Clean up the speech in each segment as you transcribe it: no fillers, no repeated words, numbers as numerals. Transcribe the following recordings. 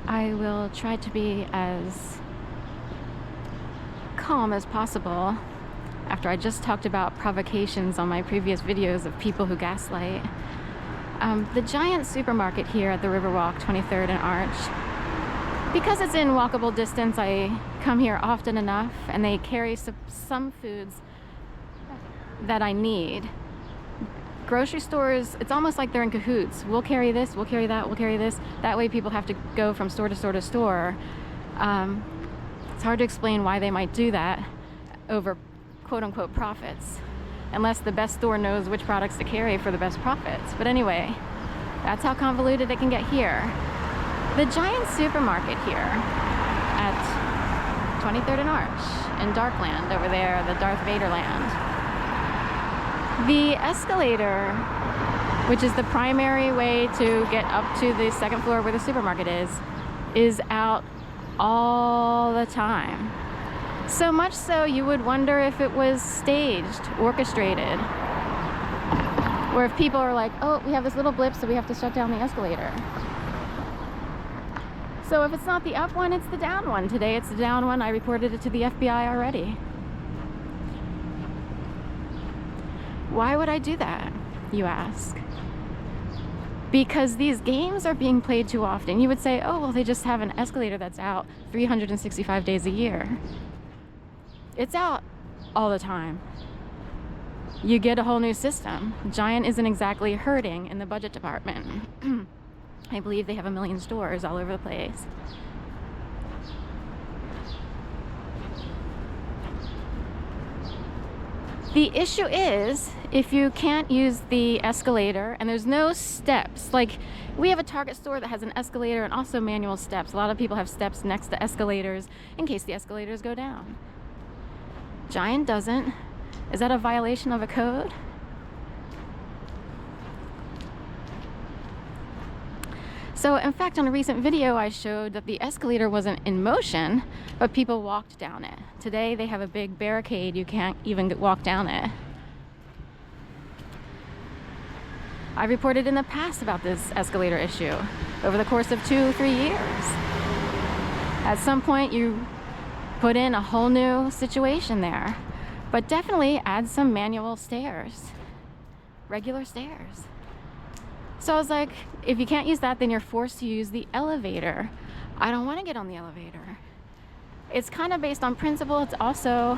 I will try to be as calm as possible after I just talked about provocations on my previous videos of people who gaslight. The giant supermarket here at the Riverwalk, 23rd and Arch, because it's in walkable distance, I come here often enough, and they carry some foods that I need. Grocery stores, it's almost like they're in cahoots. We'll carry this, we'll carry that, we'll carry this. That way people have to go from store to store to store. It's hard to explain why they might do that over quote-unquote profits, unless the best store knows which products to carry for the best profits. But anyway, that's how convoluted it can get here. The giant supermarket here at 23rd and Arch in Darkland over there, the Darth Vader land. The escalator, which is the primary way to get up to the second floor where the supermarket is out all the time. So much so you would wonder if it was staged, orchestrated, or if people are like, oh, we have this little blip, so we have to shut down the escalator. So if it's not the up one, it's the down one. Today it's the down one. I reported it to the FBI already. Why would I do that, you ask? Because these games are being played too often. You would say, oh, well, they just have an escalator that's out 365 days a year. It's out all the time. You get a whole new system. Giant isn't exactly hurting in the budget department. I believe they have 1 million stores all over the place. The issue is, if you can't use the escalator and there's no steps, like we have a Target store that has an escalator and also manual steps. A lot of people have steps next to escalators in case the escalators go down. Giant doesn't. Is that a violation of a code? So in fact, on a recent video, I showed that the escalator wasn't in motion, but people walked down it. Today, they have a big barricade. You can't even walk down it. I reported in the past about this escalator issue over the course of 2-3 years. At some point, you put in a whole new situation there, but definitely add some manual stairs, regular stairs. So I was like, if you can't use that, then you're forced to use the elevator. I don't want to get on the elevator. It's kind of based on principle. It's also,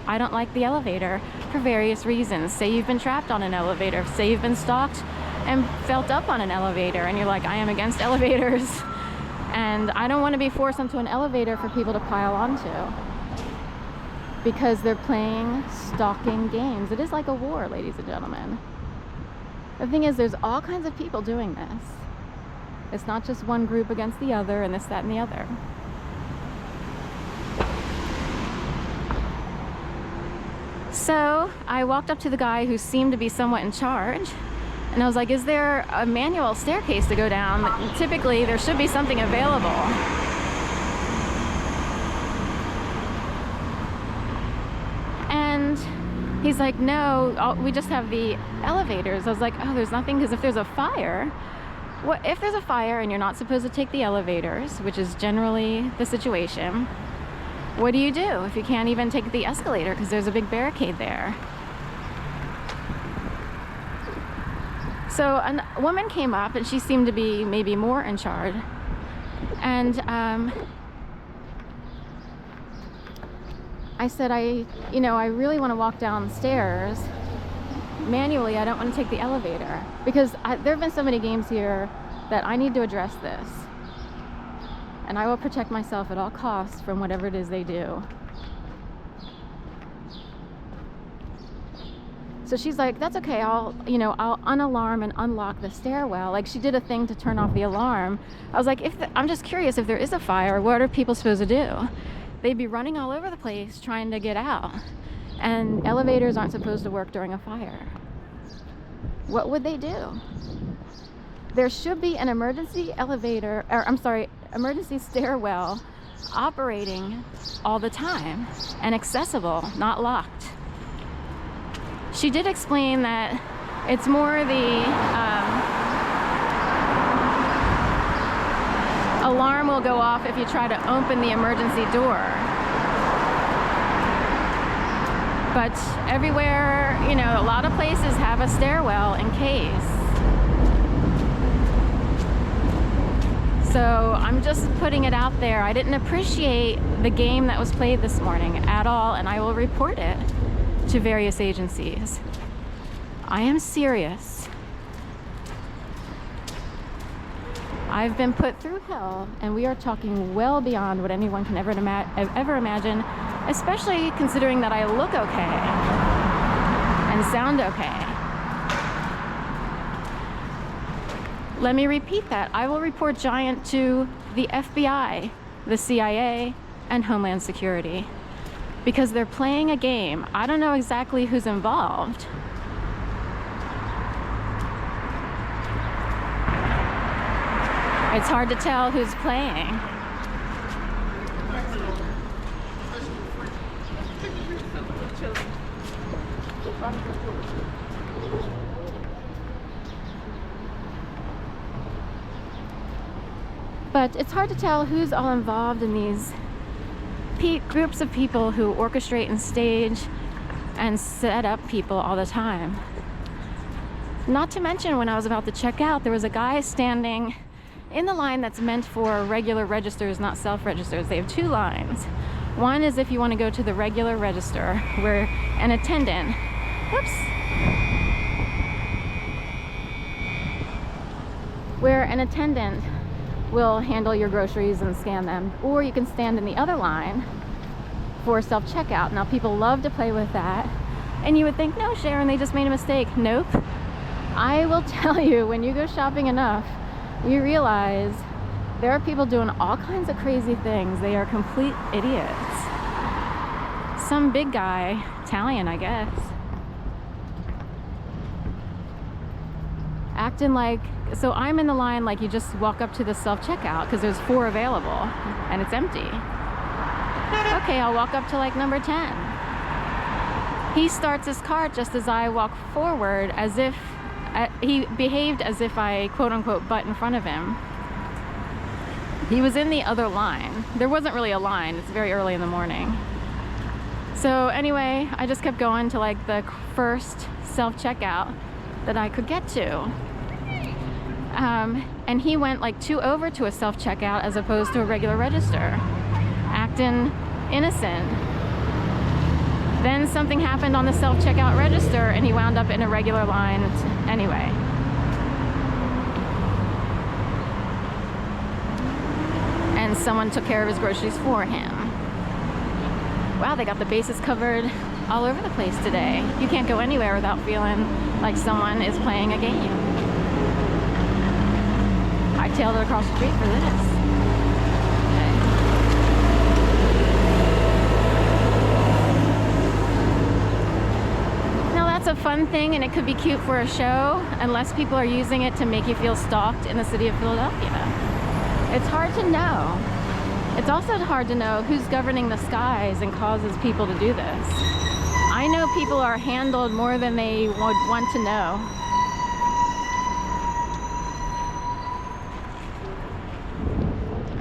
I don't like the elevator for various reasons. Say you've been trapped on an elevator. Say you've been stalked and felt up on an elevator, and you're like, I am against elevators. And I don't want to be forced onto an elevator for people to pile onto, because they're playing stalking games. It is like a war, ladies and gentlemen. The thing is, there's all kinds of people doing this. It's not just one group against the other and this, that, and the other. So I walked up to the guy who seemed to be somewhat in charge, and I was like, is there a manual staircase to go down? Typically, there should be something available. And he's like, no, we just have the elevators. I was like, oh, there's nothing, because if there's a fire, if there's a fire and you're not supposed to take the elevators, which is generally the situation, what do you do if you can't even take the escalator because there's a big barricade there? So a woman came up, and she seemed to be maybe more in charge, and I said, I really want to walk downstairs manually. I don't want to take the elevator, because there have been so many games here that I need to address this, and I will protect myself at all costs from whatever it is they do. So she's like, that's okay, I'll unalarm and unlock the stairwell. Like, she did a thing to turn off the alarm. I was like, I'm just curious, if there is a fire, what are people supposed to do? They'd be running all over the place trying to get out. And elevators aren't supposed to work during a fire. What would they do? There should be an emergency emergency stairwell operating all the time and accessible, not locked. She did explain that it's more the alarm will go off if you try to open the emergency door. But everywhere, you know, a lot of places have a stairwell in case. So I'm just putting it out there. I didn't appreciate the game that was played this morning at all, and I will report it to various agencies. I am serious. I've been put through hell, and we are talking well beyond what anyone can ever imagine, especially considering that I look okay and sound okay. Let me repeat that. I will report Giant to the FBI, the CIA, and Homeland Security because they're playing a game. I don't know exactly who's involved. It's hard to tell who's playing. But it's hard to tell who's all involved in these groups of people who orchestrate and stage and set up people all the time. Not to mention, when I was about to check out, there was a guy standing in the line that's meant for regular registers, not self-registers. They have two lines. One is if you want to go to the regular register, where an attendant, where an attendant will handle your groceries and scan them, or you can stand in the other line for self-checkout. Now, people love to play with that, and you would think, no, Sharon, they just made a mistake. Nope. I will tell you, when you go shopping enough, you realize there are people doing all kinds of crazy things. They are complete idiots. Some big guy, Italian, I guess, acting like, so I'm in the line like you just walk up to the self-checkout because there's 4 available and it's empty. Okay, I'll walk up to like number 10. He starts his cart just as I walk forward, as if he behaved as if I quote-unquote butt in front of him. He was in the other line. There wasn't really a line. It's very early in the morning. So anyway, I just kept going to like the first self-checkout that I could get to. And he went like 2 over to a self-checkout as opposed to a regular register, acting innocent. Then something happened on the self-checkout register and he wound up in a regular line anyway. And someone took care of his groceries for him. Wow, they got the bases covered all over the place today. You can't go anywhere without feeling like someone is playing a game. I tailed it across the street for this. Now that's a fun thing, and it could be cute for a show, unless people are using it to make you feel stalked in the city of Philadelphia. It's hard to know. It's also hard to know who's governing the skies and causes people to do this. I know people are handled more than they would want to know.